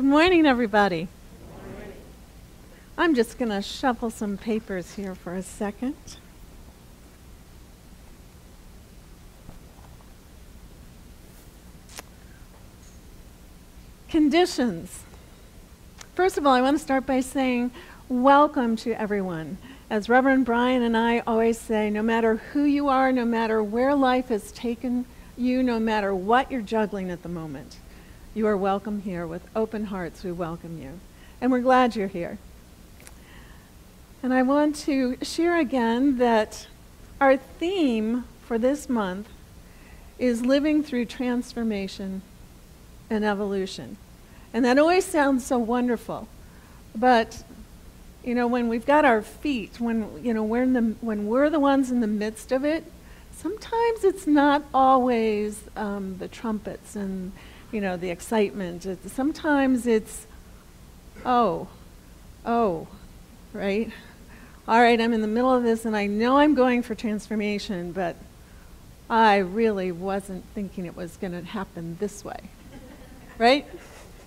Good morning, everybody. Good morning. I'm just going to shuffle some papers here for a second. Conditions. First of all, I want to start by saying welcome to everyone. As Reverend Brian and I always say, no matter who you are, no matter where life has taken you, no matter what you're juggling at the moment, you are welcome here. With open hearts, we welcome you. And we're glad you're here. And I want to share again that our theme for this month is living through transformation and evolution. And that always sounds so wonderful. But, you know, when we've got our feet, when we're the ones in the midst of it, sometimes it's not always the trumpets and the excitement. Sometimes it's, right? All right, I'm in the middle of this and I know I'm going for transformation, but I really wasn't thinking it was going to happen this way, right?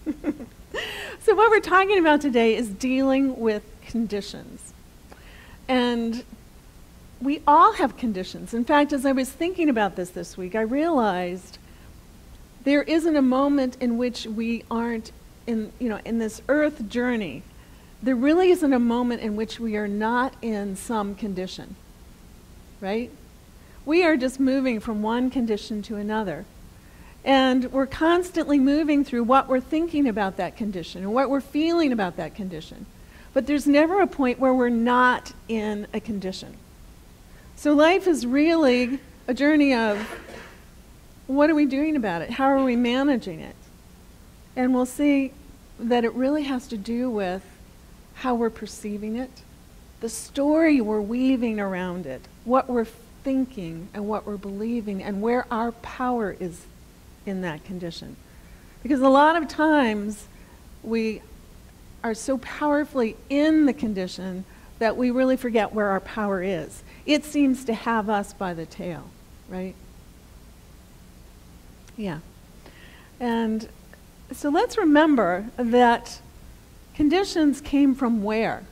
So what we're talking about today is dealing with conditions. And we all have conditions. In fact, as I was thinking about this week, I realized there isn't a moment in which we aren't in this earth journey. There really isn't a moment in which we are not in some condition, right? We are just moving from one condition to another. And we're constantly moving through what we're thinking about that condition and what we're feeling about that condition. But there's never a point where we're not in a condition. So life is really a journey of, what are we doing about it? How are we managing it? And we'll see that it really has to do with how we're perceiving it, the story we're weaving around it, what we're thinking and what we're believing, and where our power is in that condition. Because a lot of times we are so powerfully in the condition that we really forget where our power is. It seems to have us by the tail, right? Yeah. And so let's remember that conditions came from where?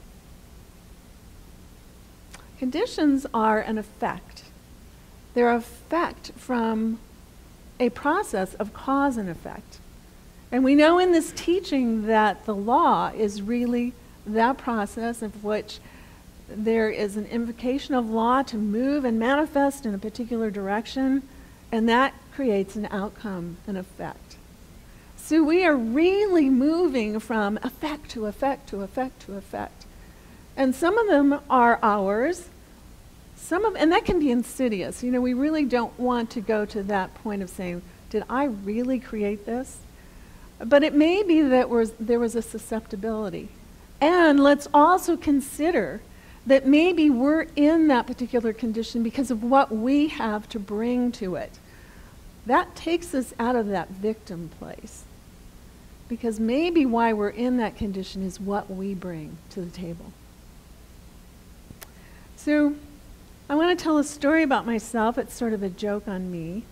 Conditions are an effect. They're an effect from a process of cause and effect. And we know in this teaching that the law is really that process of which there is an invocation of law to move and manifest in a particular direction, and that creates an outcome, an effect. So we are really moving from effect to effect to effect to effect. And some of them are ours, and that can be insidious. We really don't want to go to that point of saying, did I really create this? But it may be that there was a susceptibility. And let's also consider that maybe we're in that particular condition because of what we have to bring to it. That takes us out of that victim place. Because maybe why we're in that condition is what we bring to the table. So I want to tell a story about myself. It's sort of a joke on me.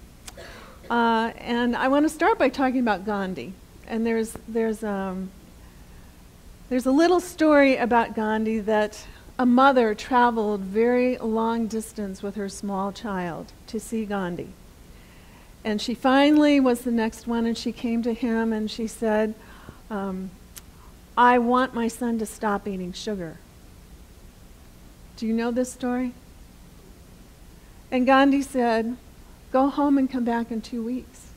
And I want to start by talking about Gandhi. And there's a little story about Gandhi that a mother traveled very long distance with her small child to see Gandhi. And she finally was the next one, and she came to him and she said, I want my son to stop eating sugar. Do you know this story? And Gandhi said, go home and come back in 2 weeks.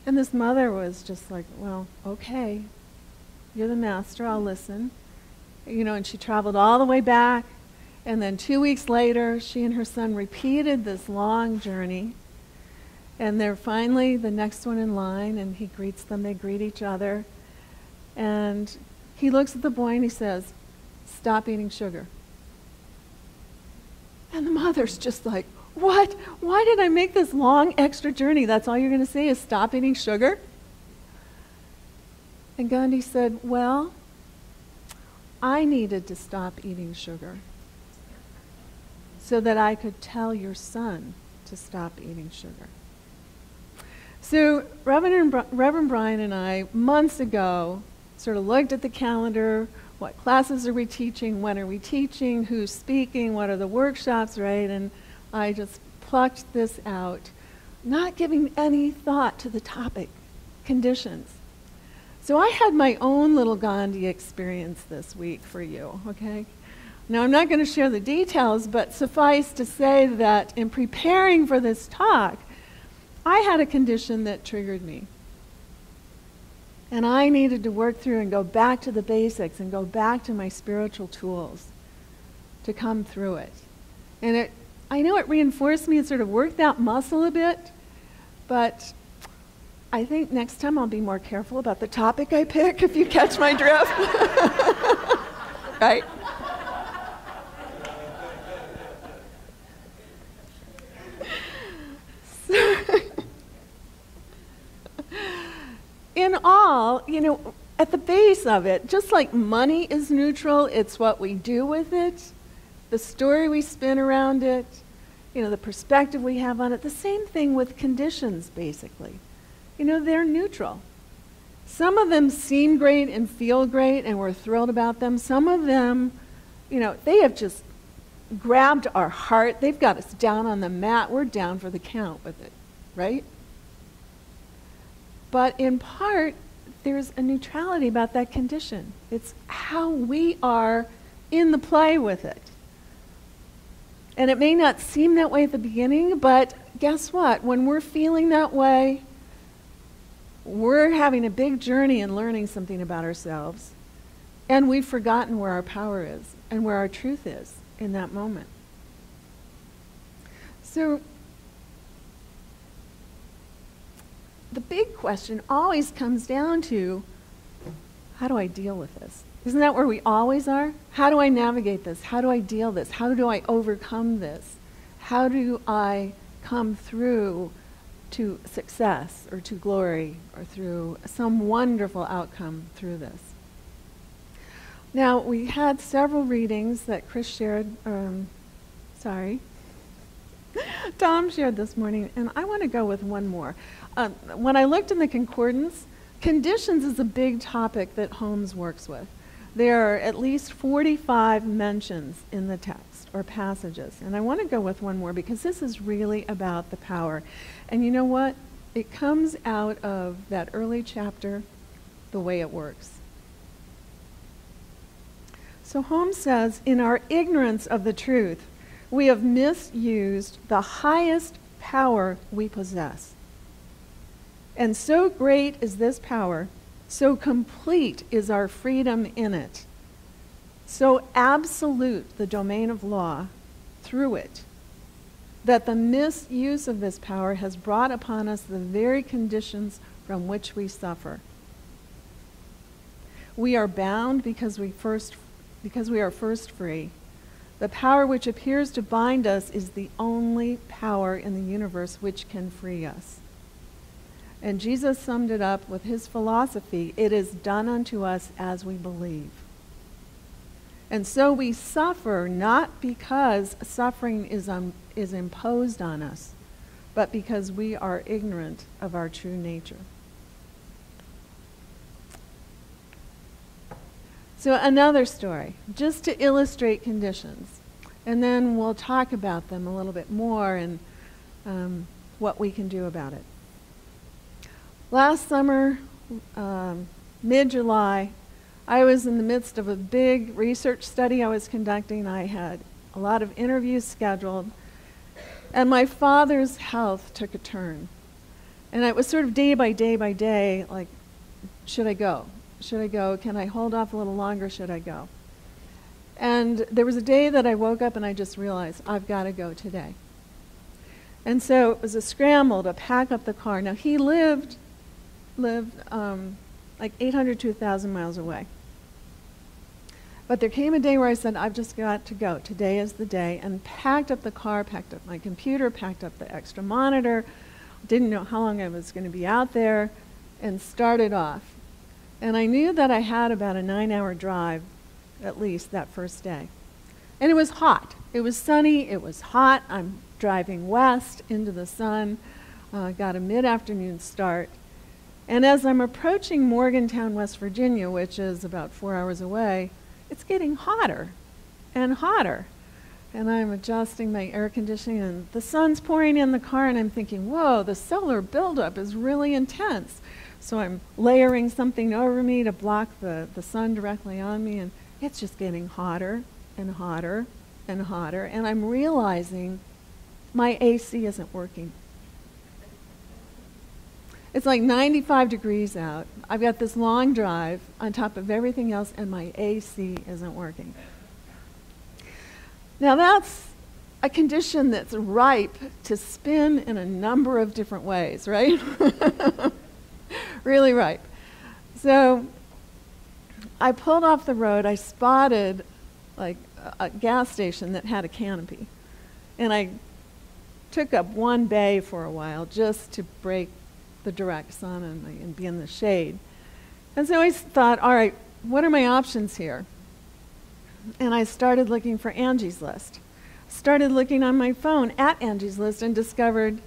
And this mother was just like, well, okay, you're the master, I'll listen. And she traveled all the way back. And then 2 weeks later, she and her son repeated this long journey. And they're finally the next one in line, and he greets them. They greet each other. And he looks at the boy and he says, stop eating sugar. And the mother's just like, what? Why did I make this long extra journey? That's all you're going to say is stop eating sugar? And Gandhi said, well, I needed to stop eating sugar so that I could tell your son to stop eating sugar. So Reverend Brian and I, months ago, sort of looked at the calendar. What classes are we teaching? When are we teaching? Who's speaking? What are the workshops, right? And I just plucked this out, not giving any thought to the topic, conditions. So I had my own little Gandhi experience this week for you, okay? Now I'm not going to share the details, but suffice to say that in preparing for this talk, I had a condition that triggered me. And I needed to work through and go back to the basics and go back to my spiritual tools to come through it. And I know it reinforced me and sort of worked that muscle a bit, but I think next time I'll be more careful about the topic I pick, if you catch my drift. Right? In all, at the base of it, just like money is neutral, it's what we do with it, the story we spin around it, the perspective we have on it. The same thing with conditions, basically. They're neutral. Some of them seem great and feel great, and we're thrilled about them. Some of them, they have just grabbed our heart. They've got us down on the mat. We're down for the count with it, right? But in part, there's a neutrality about that condition. It's how we are in the play with it. And it may not seem that way at the beginning, but guess what? When we're feeling that way, we're having a big journey in learning something about ourselves, and we've forgotten where our power is and where our truth is in that moment. So the big question always comes down to, how do I deal with this? Isn't that where we always are? How do I navigate this? How do I deal this? How do I overcome this? How do I come through to success or to glory or through some wonderful outcome through this? Now, we had several readings that Chris shared, Tom shared this morning, and I want to go with one more. When I looked in the concordance, conditions is a big topic that Holmes works with. There are at least 45 mentions in the text or passages, and I want to go with one more because this is really about the power. And you know what? It comes out of that early chapter, The Way It Works. So Holmes says, in our ignorance of the truth, we have misused the highest power we possess. And so great is this power, so complete is our freedom in it, so absolute the domain of law through it, that the misuse of this power has brought upon us the very conditions from which we suffer. We are bound because we are first free. The power which appears to bind us is the only power in the universe which can free us. And Jesus summed it up with his philosophy, it is done unto us as we believe. And so we suffer not because suffering is imposed on us, but because we are ignorant of our true nature. So another story, just to illustrate conditions. And then we'll talk about them a little bit more and what we can do about it. Last summer, mid-July, I was in the midst of a big research study I was conducting. I had a lot of interviews scheduled, and my father's health took a turn. And it was sort of day by day by day, like, should I go? Should I go? Can I hold off a little longer? Should I go? And there was a day that I woke up and I just realized, I've got to go today. And so it was a scramble to pack up the car. Now, he lived like 800 to 1,000 miles away. But there came a day where I said, I've just got to go. Today is the day. And packed up the car, packed up my computer, packed up the extra monitor, didn't know how long I was going to be out there, and started off. And I knew that I had about a 9-hour drive, at least, that first day. And it was hot. It was sunny. It was hot. I'm driving west into the sun. got a mid-afternoon start. And as I'm approaching Morgantown, West Virginia, which is about 4 hours away, it's getting hotter and hotter. And I'm adjusting my air conditioning, and the sun's pouring in the car, and I'm thinking, whoa, the solar buildup is really intense. So I'm layering something over me to block the sun directly on me, and it's just getting hotter and hotter and hotter. And I'm realizing my AC isn't working. It's like 95 degrees out. I've got this long drive on top of everything else, and my AC isn't working. Now that's a condition that's ripe to spin in a number of different ways, right? Really ripe. So I pulled off the road. I spotted like a gas station that had a canopy. And I took up one bay for a while just to break the direct sun and be in the shade. And so I thought, all right, what are my options here? And I started looking for Angie's List. Started looking on my phone at Angie's List and discovered,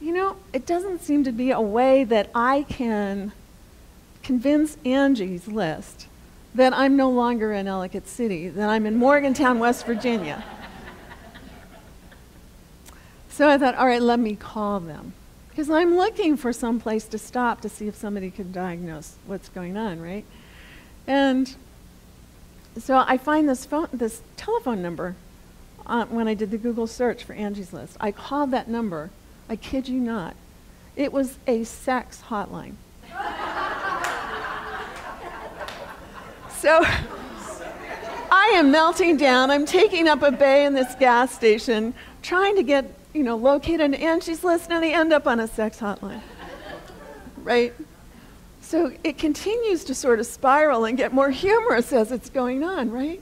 you know, it doesn't seem to be a way that I can convince Angie's List that I'm no longer in Ellicott City, that I'm in Morgantown, West Virginia. So I thought, all right, let me call them. Because I'm looking for some place to stop to see if somebody could diagnose what's going on, right? And so I find this telephone number when I did the Google search for Angie's List. I called that number. I kid you not. It was a sex hotline. So I am melting down. I'm taking up a bay in this gas station, trying to get, locate an Angie's List, and I end up on a sex hotline, right? So it continues to sort of spiral and get more humorous as it's going on, right?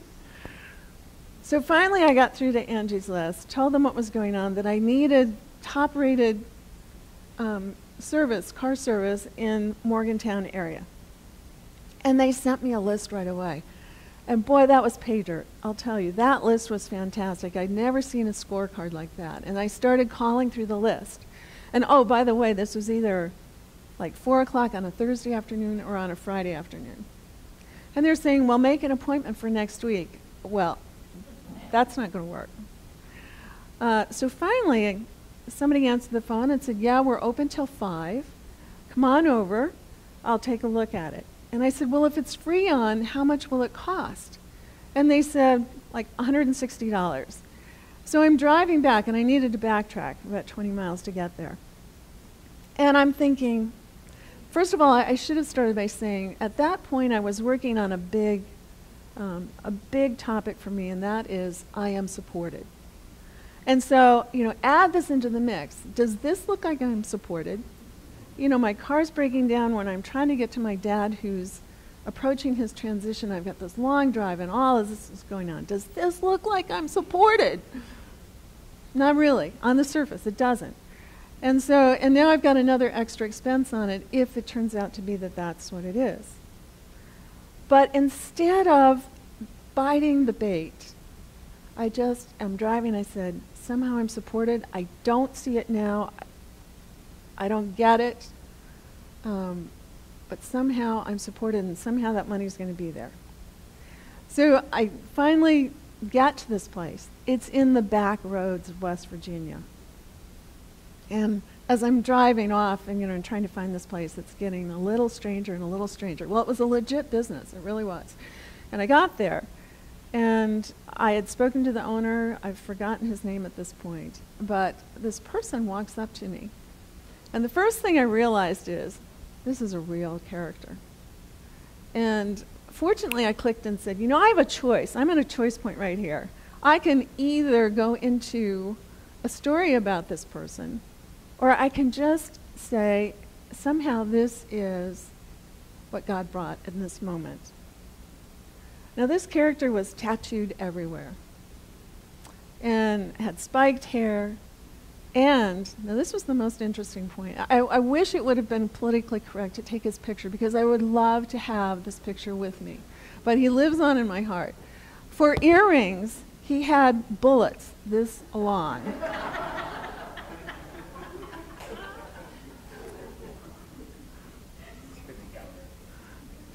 So finally I got through to Angie's List, told them what was going on, that I needed top-rated car service in Morgantown area. And they sent me a list right away. And boy, that was pay dirt, I'll tell you. That list was fantastic. I'd never seen a scorecard like that. And I started calling through the list. And oh, by the way, this was either like 4 o'clock on a Thursday afternoon or on a Friday afternoon. And they're saying, well, make an appointment for next week. Well, that's not going to work. So finally, somebody answered the phone and said, yeah, we're open till 5. Come on over. I'll take a look at it. And I said, well, if it's free on, how much will it cost? And they said, like $160. So I'm driving back, and I needed to backtrack about 20 miles to get there. And I'm thinking, first of all, I should have started by saying, at that point I was working on a big topic for me, and that is, I am supported. And so, add this into the mix. Does this look like I'm supported? My car's breaking down when I'm trying to get to my dad who's approaching his transition. I've got this long drive and all of this is going on. Does this look like I'm supported? Not really. On the surface, it doesn't. And now I've got another extra expense on it if it turns out to be that that's what it is. But instead of biting the bait, I just am driving. I said, somehow I'm supported. I don't see it now. I don't get it, but somehow I'm supported, and somehow that money's going to be there. So I finally got to this place. It's in the back roads of West Virginia. And as I'm driving off and trying to find this place, it's getting a little stranger and a little stranger. Well, it was a legit business. It really was. And I got there, and I had spoken to the owner. I've forgotten his name at this point. But this person walks up to me. And the first thing I realized is, this is a real character. And fortunately, I clicked and said, I have a choice. I'm at a choice point right here. I can either go into a story about this person, or I can just say, somehow this is what God brought in this moment. Now, this character was tattooed everywhere and had spiked hair. And now this was the most interesting point. I wish it would have been politically correct to take his picture, because I would love to have this picture with me. But he lives on in my heart. For earrings, he had bullets this long.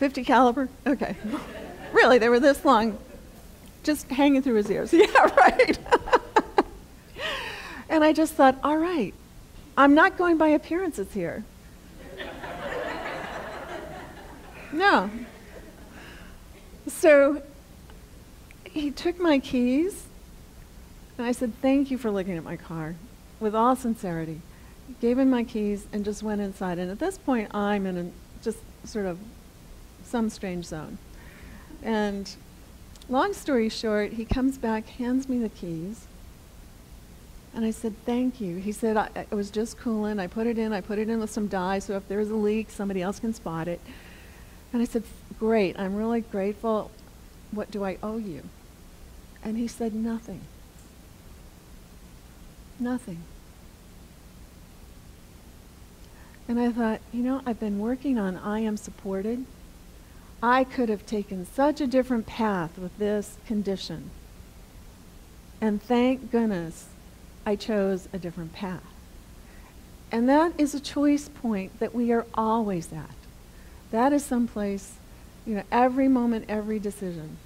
.50 caliber? Okay. Really, they were this long, just hanging through his ears. Yeah, right. And I just thought, all right, I'm not going by appearances here. No. So he took my keys, and I said, thank you for looking at my car, with all sincerity. Gave him my keys and just went inside. And at this point, I'm in just sort of some strange zone. And long story short, he comes back, hands me the keys, and I said, thank you. He said, it was just coolant. I put it in with some dye, so if there's a leak, somebody else can spot it. And I said, great, I'm really grateful. What do I owe you? And he said, nothing. Nothing. And I thought, I've been working on I am supported. I could have taken such a different path with this condition. And thank goodness I chose a different path. And that is a choice point that we are always at. That is someplace, every moment, every decision.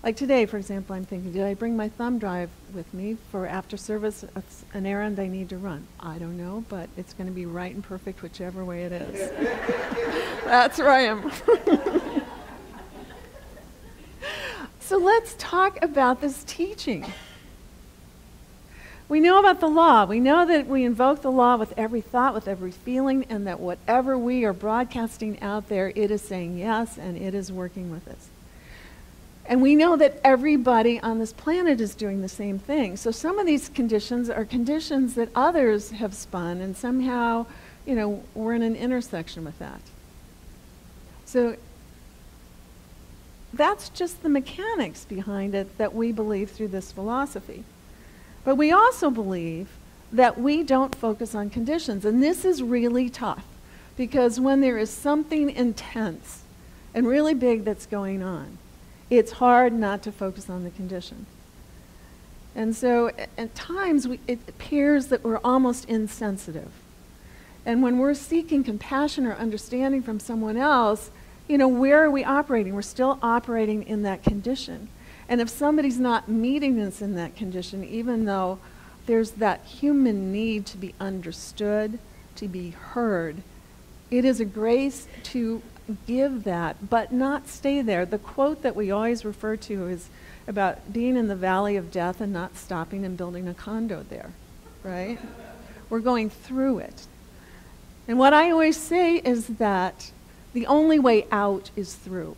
Like today, for example, I'm thinking, did I bring my thumb drive with me for after service? It's an errand I need to run. I don't know, but it's going to be right and perfect whichever way it is. That's where I am. So let's talk about this teaching. We know about the law. We know that we invoke the law with every thought, with every feeling, and that whatever we are broadcasting out there, it is saying yes, and it is working with us. And we know that everybody on this planet is doing the same thing. So some of these conditions are conditions that others have spun, and somehow, we're in an intersection with that. So that's just the mechanics behind it that we believe through this philosophy. But we also believe that we don't focus on conditions. And this is really tough, because when there is something intense and really big that's going on, it's hard not to focus on the condition. And so at times it appears that we're almost insensitive. And when we're seeking compassion or understanding from someone else, where are we operating? We're still operating in that condition. And if somebody's not meeting us in that condition, even though there's that human need to be understood, to be heard, it is a grace to give that, but not stay there. The quote that we always refer to is about being in the valley of death and not stopping and building a condo there, right? We're going through it. And what I always say is that the only way out is through.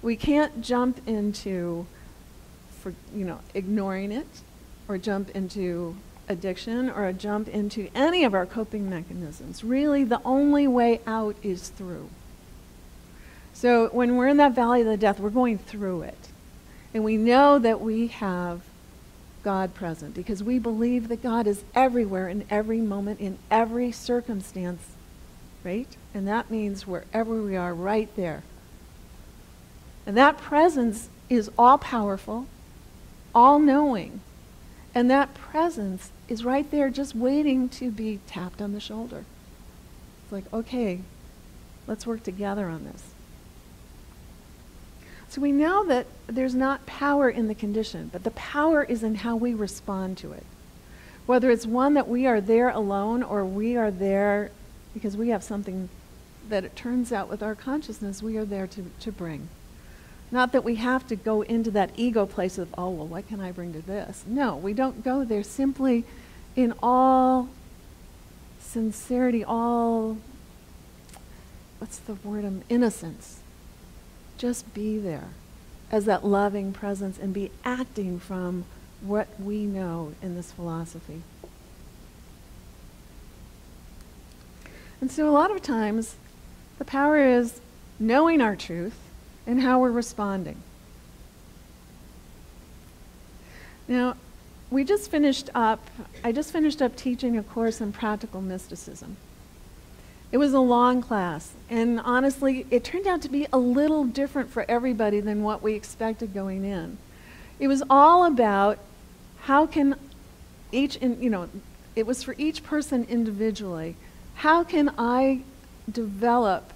We can't jump into, ignoring it, or jump into addiction, or jump into any of our coping mechanisms. Really, the only way out is through. So when we're in that valley of the death, we're going through it. And we know that we have God present, because we believe that God is everywhere, in every moment, in every circumstance, right? And that means wherever we are, right there. And that presence is all-powerful, all-knowing. And that presence is right there just waiting to be tapped on the shoulder. It's like, okay, let's work together on this. So we know that there's not power in the condition, but the power is in how we respond to it. Whether it's one that we are there alone, or we are there because we have something that it turns out with our consciousness we are there to bring. Not that we have to go into that ego place of, oh, well, what can I bring to this? No, we don't go there. Simply in all sincerity, all, what's the word, innocence. Just be there as that loving presence and be acting from what we know in this philosophy. And so a lot of times the power is knowing our truth and how we're responding. Now, I just finished up teaching a course in practical mysticism. It was a long class, and honestly, it turned out to be a little different for everybody than what we expected going in. It was all about how can it was for each person individually. How can I develop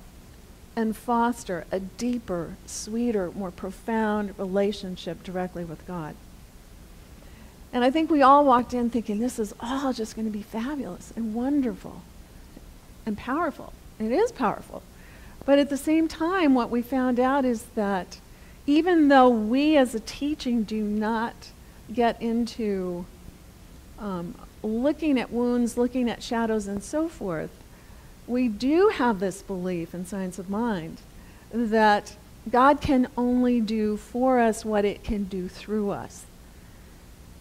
and foster a deeper, sweeter, more profound relationship directly with God. And I think we all walked in thinking this is all just going to be fabulous and wonderful and powerful. It is powerful. But at the same time, what we found out is that even though we as a teaching do not get into looking at wounds, looking at shadows, and so forth, we do have this belief in Science of Mind that God can only do for us what it can do through us.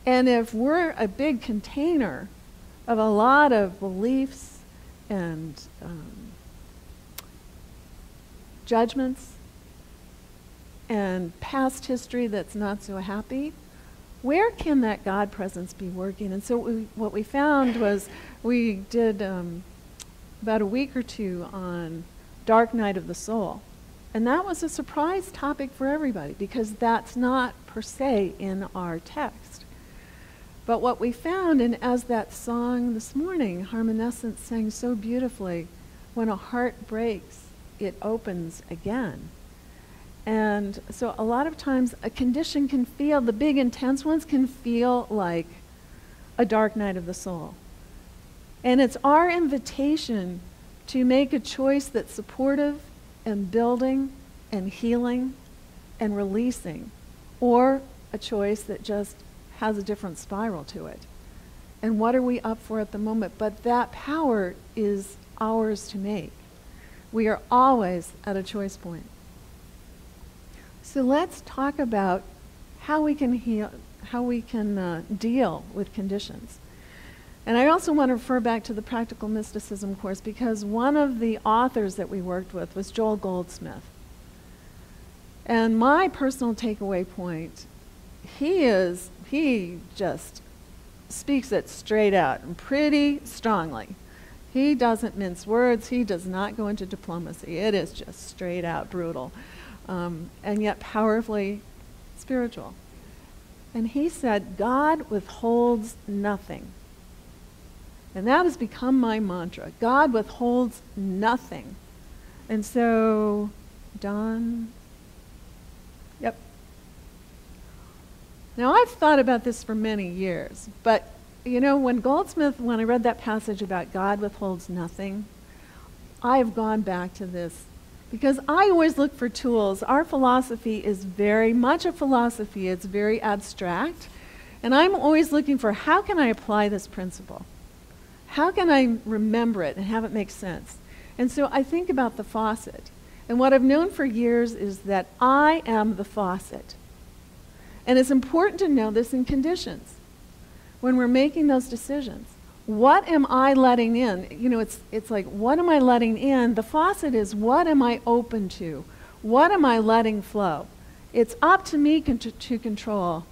And if we're a big container of a lot of beliefs and judgments and past history that's not so happy, where can that God presence be working? And so what we found was we did about a week or two on Dark Night of the Soul. And that was a surprise topic for everybody because that's not per se in our text. But what we found, and as that song this morning, Harmonescence sang so beautifully, when a heart breaks, it opens again. And so a lot of times a condition can feel, the big intense ones can feel like a dark night of the soul. And it's our invitation to make a choice that's supportive and building and healing and releasing, or a choice that just has a different spiral to it. And what are we up for at the moment? But that power is ours to make. We are always at a choice point. So let's talk about how we can heal, how we can deal with conditions. And I also want to refer back to the Practical Mysticism course because one of the authors that we worked with was Joel Goldsmith. And my personal takeaway point, he just speaks it straight out and pretty strongly. He doesn't mince words. He does not go into diplomacy. It is just straight out brutal, and yet powerfully spiritual. And he said, God withholds nothing. And that has become my mantra. God withholds nothing. And so, Don, yep. Now, I've thought about this for many years, but you know, when I read that passage about God withholds nothing, I have gone back to this because I always look for tools. Our philosophy is very much a philosophy. It's very abstract. And I'm always looking for how can I apply this principle? How can I remember it and have it make sense? And so I think about the faucet. And what I've known for years is that I am the faucet. And it's important to know this in conditions. When we're making those decisions, what am I letting in? You know, it's like, what am I letting in? The faucet is, what am I open to? What am I letting flow? It's up to me to control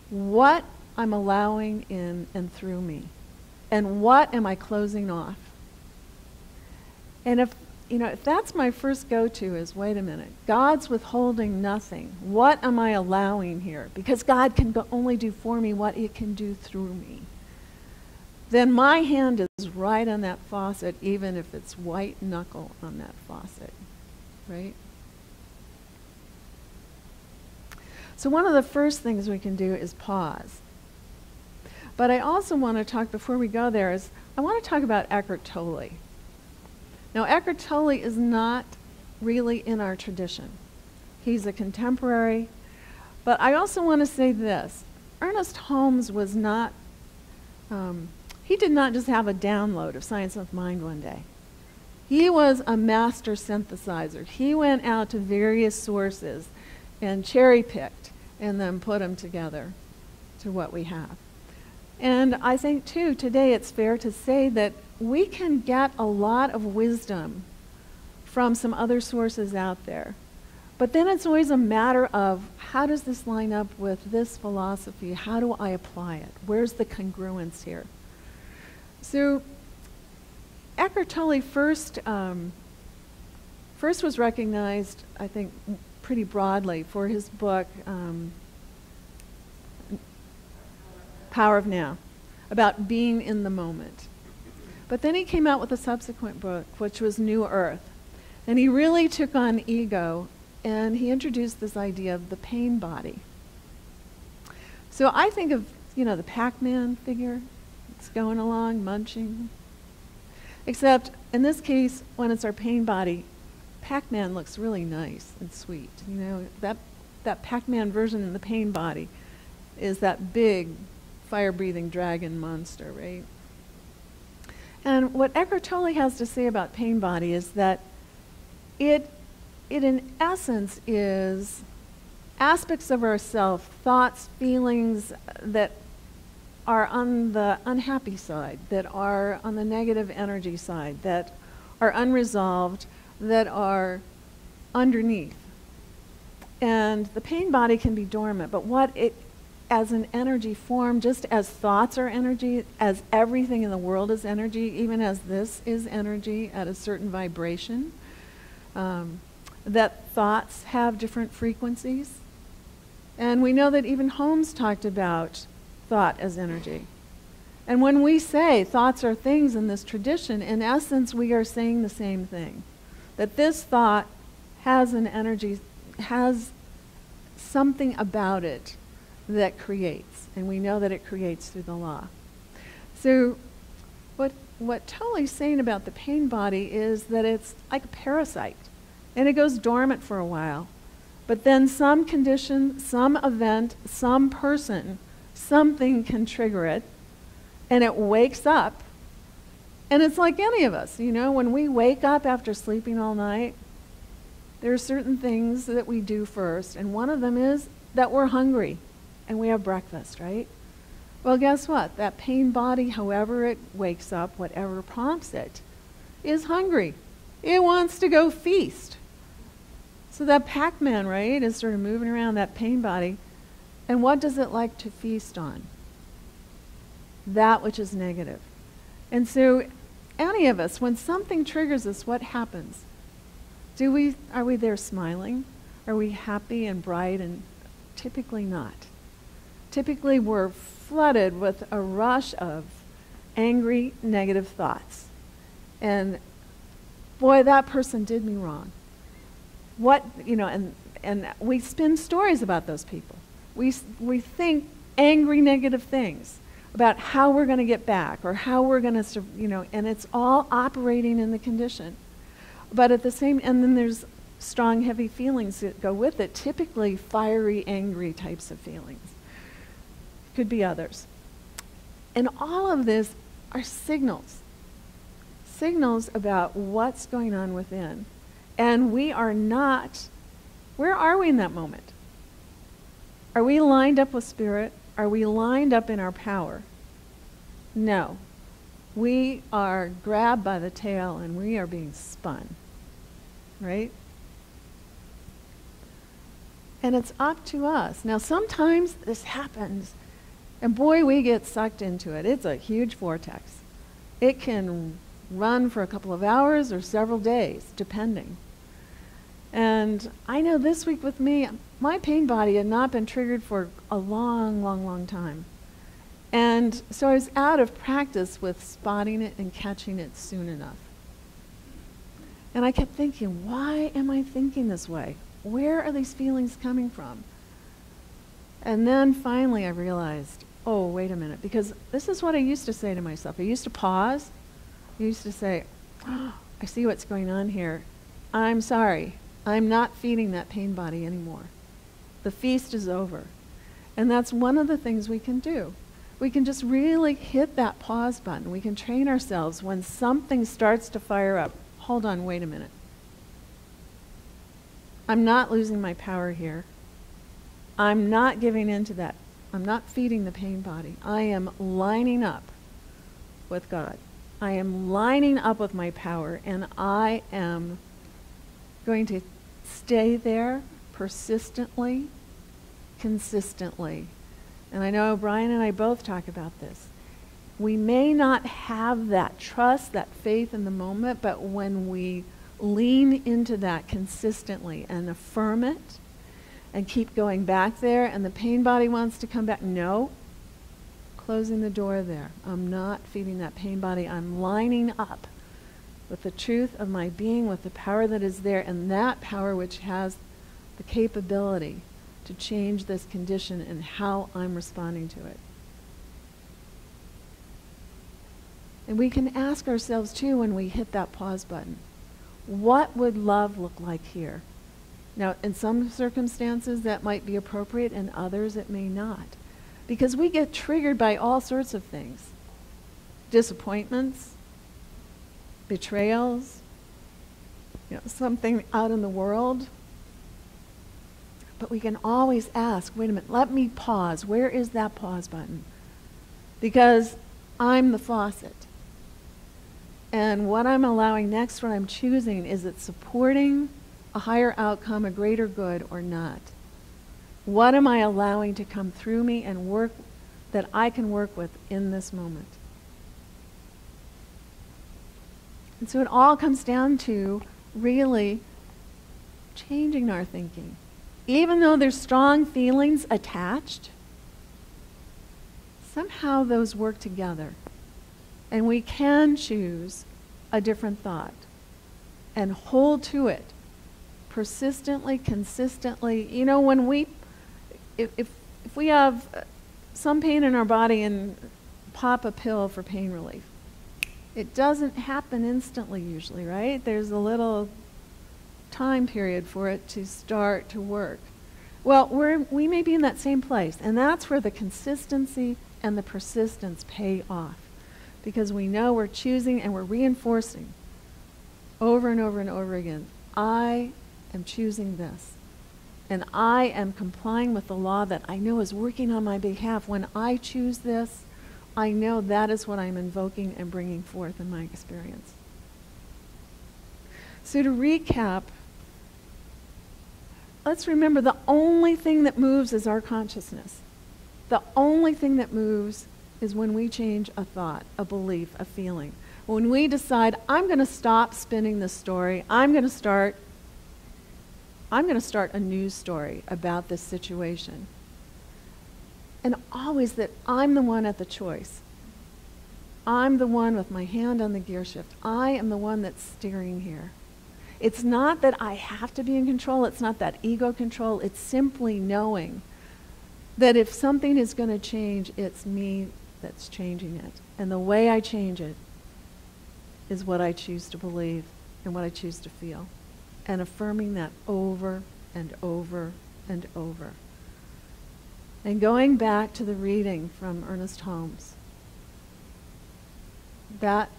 what I'm allowing in and through me. And what am I closing off? And if that's my first go-to is, wait a minute, God's withholding nothing. What am I allowing here? Because God can only do for me what it can do through me. Then my hand is right on that faucet, even if it's white knuckle on that faucet, right? So one of the first things we can do is pause. But I also want to talk, before we go there, I want to talk about Eckhart Tolle. Now, Eckhart Tolle is not really in our tradition. He's a contemporary. But I also want to say this. Ernest Holmes was not, he did not just have a download of Science of Mind one day. He was a master synthesizer. He went out to various sources and cherry-picked and then put them together to what we have. And I think, too, today it's fair to say that we can get a lot of wisdom from some other sources out there. But then it's always a matter of, how does this line up with this philosophy? How do I apply it? Where's the congruence here? So Eckhart Tolle first was recognized, I think, pretty broadly for his book, Power of Now, about being in the moment. But then he came out with a subsequent book, which was New Earth. And he really took on ego, and he introduced this idea of the pain body. So I think of, the Pac-Man figure. It's going along, munching. Except, in this case, when it's our pain body, Pac-Man looks really nice and sweet. That Pac-Man version in the pain body is that big, fire-breathing dragon monster, right? And what Eckhart Tolle has to say about pain body is that it in essence is aspects of ourself, thoughts, feelings that are on the unhappy side, that are on the negative energy side, that are unresolved, that are underneath. And the pain body can be dormant, but as an energy form, just as thoughts are energy, as everything in the world is energy, even as this is energy at a certain vibration, that thoughts have different frequencies. And we know that even Holmes talked about thought as energy. And when we say thoughts are things in this tradition, in essence, we are saying the same thing. That this thought has an energy, has something about it that creates. And we know that it creates through the law. So what Tolle's saying about the pain body is that it's like a parasite. And it goes dormant for a while. But then some condition, some event, some person, something can trigger it. And it wakes up. And it's like any of us, when we wake up after sleeping all night, there are certain things that we do first. And one of them is that we're hungry and we have breakfast, right? Well, guess what? That pain body, however it wakes up, whatever prompts it, is hungry. It wants to go feast. So that Pac-Man, right, is sort of moving around that pain body. And what does it like to feast on? That which is negative. And so any of us, when something triggers us, what happens? Are we there smiling? Are we happy and bright? And typically not. Typically we're flooded with a rush of angry, negative thoughts. And boy, that person did me wrong. And we spin stories about those people. We think angry, negative things about how we're going to get back or how we're going to, and it's all operating in the condition. But and then there's strong, heavy feelings that go with it, typically fiery, angry types of feelings. Could be others. And all of this are signals about what's going on within. And we are not, where are we in that moment? Are we lined up with Spirit? Are we lined up in our power? No. We are grabbed by the tail and we are being spun. Right? And it's up to us. Now, sometimes this happens, and boy, we get sucked into it. It's a huge vortex. It can run for a couple of hours or several days, depending. And I know this week with me, my pain body had not been triggered for a long, long, long time. And so I was out of practice with spotting it and catching it soon enough. And I kept thinking, why am I thinking this way? Where are these feelings coming from? And then finally I realized, oh, wait a minute, because this is what I used to say to myself. I used to pause. I used to say, oh, I see what's going on here. I'm sorry. I'm not feeding that pain body anymore. The feast is over. And that's one of the things we can do. We can just really hit that pause button. We can train ourselves when something starts to fire up. Hold on, wait a minute. I'm not losing my power here. I'm not giving in to that. I'm not feeding the pain body. I am lining up with God. I am lining up with my power, and I am going to stay there persistently, consistently. And I know Brian and I both talk about this. We may not have that trust, that faith in the moment, but when we lean into that consistently and affirm it and keep going back there, and the pain body wants to come back, no, closing the door there. I'm not feeding that pain body. I'm lining up with the truth of my being, with the power that is there, and that power which has the capability to change this condition and how I'm responding to it. And we can ask ourselves too when we hit that pause button, what would love look like here? Now, in some circumstances that might be appropriate, in others it may not. Because we get triggered by all sorts of things. Disappointments, betrayals, something out in the world. But we can always ask, wait a minute, let me pause. Where is that pause button? Because I'm the faucet. And what I'm allowing next, what I'm choosing, is it supporting a higher outcome, a greater good, or not? What am I allowing to come through me and work that I can work with in this moment? And so it all comes down to really changing our thinking. Even though there's strong feelings attached, somehow those work together. And we can choose a different thought and hold to it persistently, consistently. When if we have some pain in our body and pop a pill for pain relief, it doesn't happen instantly usually, right? There's a little time period for it to start to work. Well, we may be in that same place, and that's where the consistency and the persistence pay off, because we know we're choosing and we're reinforcing over and over and over again, I am choosing this, and I am complying with the law that I know is working on my behalf. When I choose this, I know that is what I'm invoking and bringing forth in my experience. So to recap, let's remember the only thing that moves is our consciousness. The only thing that moves is when we change a thought, a belief, a feeling. When we decide, I'm going to stop spinning this story, I'm going to start a news story about this situation. And always that I'm the one at the choice. I'm the one with my hand on the gear shift. I am the one that's steering here. It's not that I have to be in control. It's not that ego control. It's simply knowing that if something is going to change, it's me that's changing it. And the way I change it is what I choose to believe and what I choose to feel. And affirming that over and over and over. And going back to the reading from Ernest Holmes, that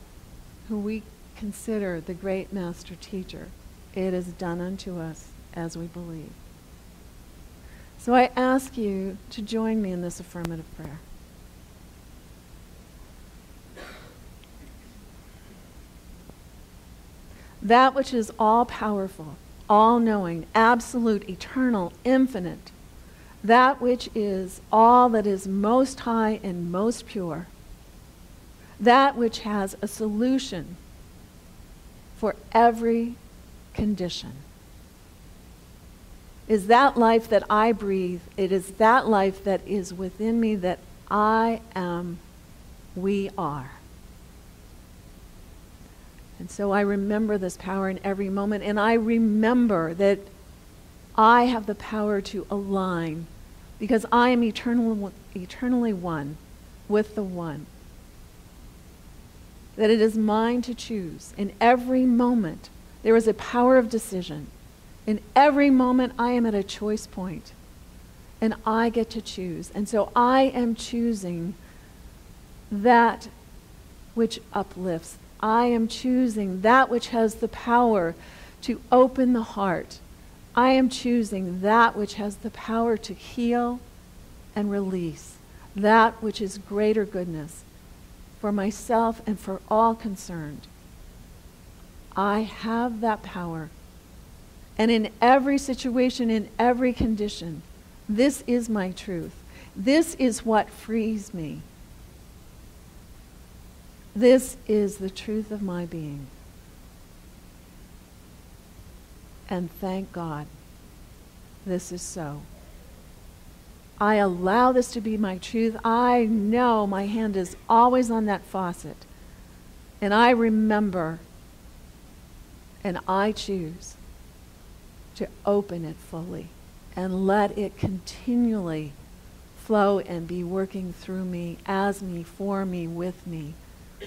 who we consider the great master teacher, it is done unto us as we believe. So I ask you to join me in this affirmative prayer. That which is all-powerful, all-knowing, absolute, eternal, infinite, that which is all that is most high and most pure, that which has a solution for every condition, is that life that I breathe. It is that life that is within me, that I am, we are. And so I remember this power in every moment, and I remember that I have the power to align, because I am eternally one with the one. That it is mine to choose. In every moment, there is a power of decision. In every moment, I am at a choice point, and I get to choose. And so I am choosing that which uplifts. I am choosing that which has the power to open the heart. I am choosing that which has the power to heal and release, that which is greater goodness for myself and for all concerned. I have that power. And in every situation, in every condition, this is my truth. This is what frees me. This is the truth of my being. And thank God, this is so. I allow this to be my truth. I know my hand is always on that faucet. And I remember And I choose to open it fully and let it continually flow and be working through me, as me, for me, with me.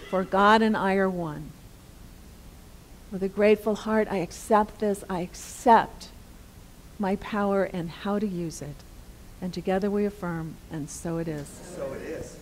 For God and I are one. With a grateful heart, I accept this. I accept my power and how to use it. And together we affirm, and so it is. So it is.